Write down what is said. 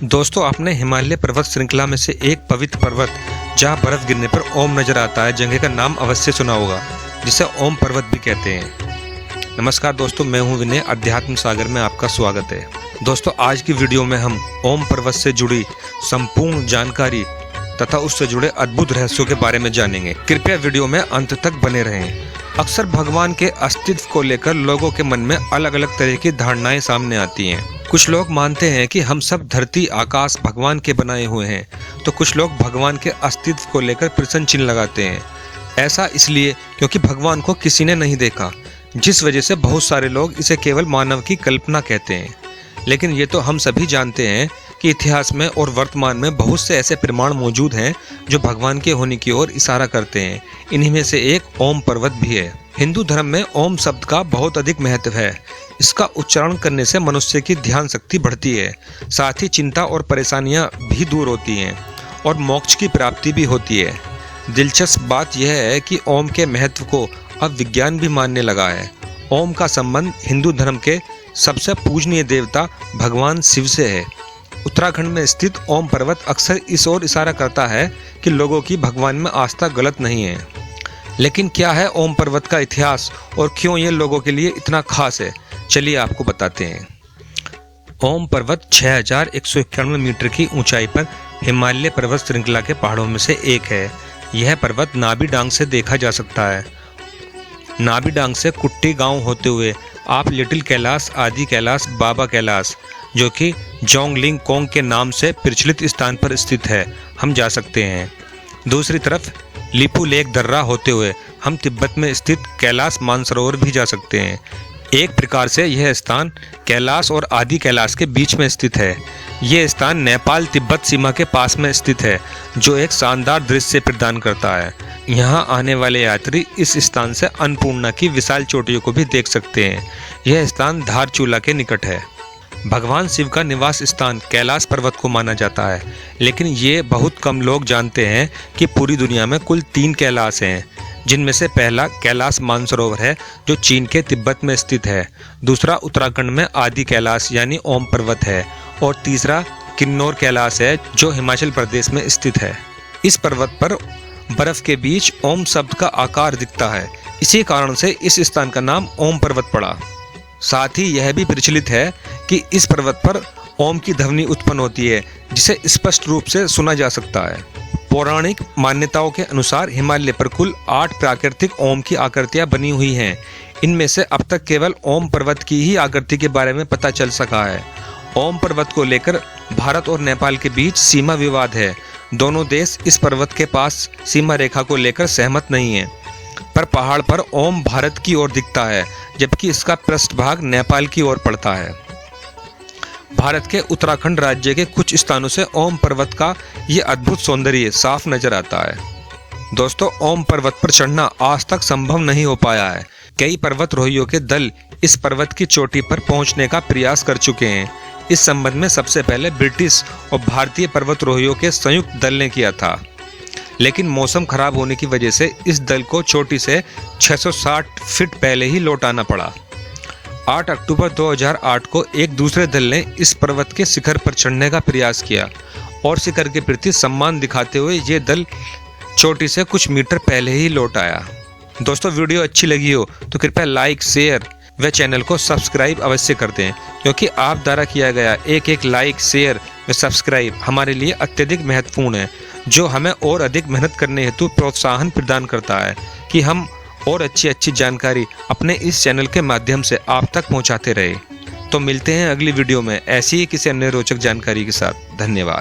दोस्तों, आपने हिमालय पर्वत श्रृंखला में से एक पवित्र पर्वत जहां बर्फ गिरने पर ओम नजर आता है जगह का नाम अवश्य सुना होगा, जिसे ओम पर्वत भी कहते हैं। नमस्कार दोस्तों, मैं हूं विनय। अध्यात्म सागर में आपका स्वागत है। दोस्तों, आज की वीडियो में हम ओम पर्वत से जुड़ी संपूर्ण जानकारी तथा उससे जुड़े अद्भुत रहस्यों के बारे में जानेंगे। कृपया वीडियो में अंत तक बने रहें। अक्सर भगवान के अस्तित्व को लेकर लोगों के मन में अलग अलग तरह की धारणाएं सामने आती हैं। कुछ लोग मानते हैं कि हम सब धरती आकाश भगवान के बनाए हुए हैं, तो कुछ लोग भगवान के अस्तित्व को लेकर प्रश्न चिन्ह लगाते हैं। ऐसा इसलिए क्योंकि भगवान को किसी ने नहीं देखा, जिस वजह से बहुत सारे लोग इसे केवल मानव की कल्पना कहते हैं। लेकिन ये तो हम सभी जानते हैं कि इतिहास में और वर्तमान में बहुत से ऐसे प्रमाण मौजूद हैं जो भगवान के होने की ओर इशारा करते हैं। इन्हीं में से एक ओम पर्वत भी है। हिंदू धर्म में ओम शब्द का बहुत अधिक महत्व है। इसका उच्चारण करने से मनुष्य की ध्यान शक्ति बढ़ती है, साथ ही चिंता और परेशानियां भी दूर होती हैं और मोक्ष की प्राप्ति भी होती है। दिलचस्प बात यह है कि ओम के महत्व को अब विज्ञान भी मानने लगा है। ओम का संबंध हिंदू धर्म के सबसे पूजनीय देवता भगवान शिव से है। उत्तराखंड में स्थित ओम पर्वत अक्सर इस ओर इशारा करता है कि लोगों की भगवान में आस्था गलत नहीं है। लेकिन क्या है ओम पर्वत का इतिहास और क्यों ये लोगों के लिए इतना खास है, चलिए आपको बताते हैं। ओम पर्वत 6191 मीटर की ऊंचाई पर हिमालय पर्वत श्रृंखला के पहाड़ों में से एक है। यह पर्वत नाभि डांग से देखा जा सकता है। नाभि डांग से कुट्टी गांव होते हुए आप लिटिल कैलाश, आदि कैलाश, बाबा कैलाश, जो कि जोंगलिंग कोंग के नाम से प्रचलित स्थान पर स्थित है, हम जा सकते हैं। दूसरी तरफ लिपू लेक दर्रा होते हुए हम तिब्बत में स्थित कैलाश मानसरोवर भी जा सकते हैं। एक प्रकार से यह स्थान कैलाश और आदि कैलाश के बीच में स्थित है। यह स्थान नेपाल तिब्बत सीमा के पास में स्थित है, जो एक शानदार दृश्य प्रदान करता है। यहाँ आने वाले यात्री इस स्थान से अन्नपूर्णा की विशाल चोटियों को भी देख सकते हैं। यह स्थान धारचूला के निकट है। भगवान शिव का निवास स्थान कैलाश पर्वत को माना जाता है, लेकिन ये बहुत कम लोग जानते हैं कि पूरी दुनिया में कुल 3 कैलाश हैं, जिनमें से पहला कैलाश मानसरोवर है जो चीन के तिब्बत में स्थित है। दूसरा उत्तराखंड में आदि कैलाश यानी ओम पर्वत है और तीसरा किन्नौर कैलाश है जो हिमाचल प्रदेश में स्थित है। इस पर्वत पर बर्फ के बीच ओम शब्द का आकार दिखता है। इसी कारण से इस स्थान का नाम ओम पर्वत पड़ा। साथ ही यह भी प्रचलित है कि इस पर्वत पर ओम की ध्वनि उत्पन्न होती है, जिसे स्पष्ट रूप से सुना जा सकता है। पौराणिक मान्यताओं के अनुसार हिमालय पर कुल 8 प्राकृतिक ओम की आकृतियां बनी हुई हैं। इनमें से अब तक केवल ओम पर्वत की ही आकृति के बारे में पता चल सका है। ओम पर्वत को लेकर भारत और नेपाल के बीच सीमा विवाद है। दोनों देश इस पर्वत के पास सीमा रेखा को लेकर सहमत नहीं है, पर पहाड़ पर ओम भारत की ओर दिखता है, जबकि इसका पृष्ठभाग नेपाल की ओर पड़ता है। भारत के उत्तराखंड राज्य के कुछ स्थानों से ओम पर्वत का ये अद्भुत सौंदर्य साफ नजर आता है। दोस्तों, ओम पर्वत पर चढ़ना आज तक संभव नहीं हो पाया है। कई पर्वतारोहियों के दल इस पर्वत की चोटी पर पहुंचने का प्रयास कर चुके हैं। इस संबंध में सबसे पहले ब्रिटिश और भारतीय पर्वतारोहियों के संयुक्त दल ने किया था, लेकिन मौसम खराब होने की वजह से इस दल को चोटी से 660 फीट पहले ही लौट आना पड़ा। 8 अक्टूबर 2008 को एक दूसरे दल ने इस पर्वत के शिखर पर चढ़ने का प्रयास किया और शिखर के प्रति सम्मान दिखाते हुए ये दल चोटी से कुछ मीटर पहले ही लौट आया। दोस्तों, वीडियो अच्छी लगी हो तो कृपया लाइक, शेयर व चैनल को सब्सक्राइब अवश्य कर दें, क्योंकि आप द्वारा किया गया एक लाइक, शेयर व सब्सक्राइब हमारे लिए अत्यधिक महत्वपूर्ण है, जो हमें और अधिक मेहनत करने हेतु प्रोत्साहन प्रदान करता है कि हम और अच्छी जानकारी अपने इस चैनल के माध्यम से आप तक पहुंचाते रहे। तो मिलते हैं अगली वीडियो में ऐसी ही किसी अन्य रोचक जानकारी के साथ। धन्यवाद।